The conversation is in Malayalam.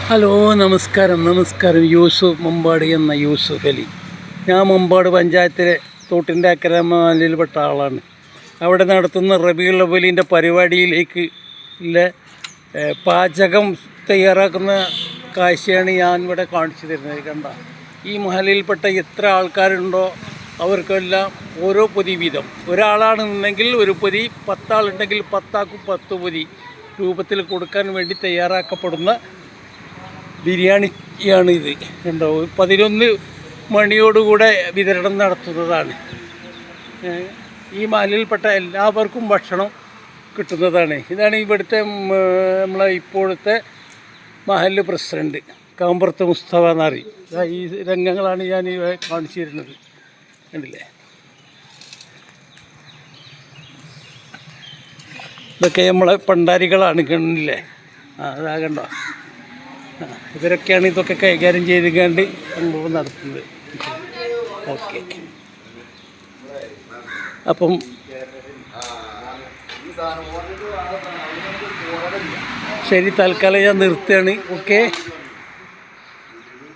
ഹലോ, നമസ്കാരം. യൂസുഫ് മമ്പാട് എന്ന യൂസുഫ് അലി. ഞാൻ മമ്പാട് പഞ്ചായത്തിലെ തോട്ടിൻ്റെ അക്കരെ മഹലിൽപ്പെട്ട ആളാണ്. അവിടെ നടത്തുന്ന റബീഉൽ അവ്വലിൻ്റെ പരിപാടിയിലേക്ക് പാചകം തയ്യാറാക്കുന്ന കാഴ്ചയാണ് ഞാൻ ഇവിടെ കാണിച്ചു തരുന്നത്. കണ്ട, ഈ മഹലിൽപ്പെട്ട എത്ര ആൾക്കാരുണ്ടോ അവർക്കെല്ലാം ഓരോ പൊതി വീതം. ഒരാളാണെന്നുണ്ടെങ്കിൽ ഒരു പൊതി, 10 ആളുണ്ടെങ്കിൽ 10 ആൾക്കും 10 പൊതി രൂപത്തിൽ കൊടുക്കാൻ വേണ്ടി തയ്യാറാക്കപ്പെടുന്ന ബിരിയാണിയാണ് ഇത്. കണ്ടോ, 11 മണിയോടുകൂടെ വിതരണം നടത്തുന്നതാണ്. ഈ മഹലിൽപ്പെട്ട എല്ലാവർക്കും ഭക്ഷണം കിട്ടുന്നതാണ്. ഇതാണ് ഇവിടുത്തെ നമ്മളെ ഇപ്പോഴത്തെ മഹല്ല് പ്രസിഡൻറ്റ് കാമ്പുറത്ത് മുസ്തഫ എന്നറിയും. ഈ രംഗങ്ങളാണ് ഞാൻ കാണിച്ചു തരുന്നത്. കണ്ടില്ലേ, ഇതൊക്കെ നമ്മളെ പണ്ടാരികളാണ്. കണ്ടില്ലേ, അതാ കണ്ടോ, ഇവരൊക്കെയാണ് ഇതൊക്കെ കൈകാര്യം ചെയ്തുകൊണ്ട് സംഭവം നടത്തുന്നത്. ഓക്കെ, അപ്പം ശരി, തൽക്കാലം ഞാൻ നിർത്തുകയാണ്. ഓക്കെ.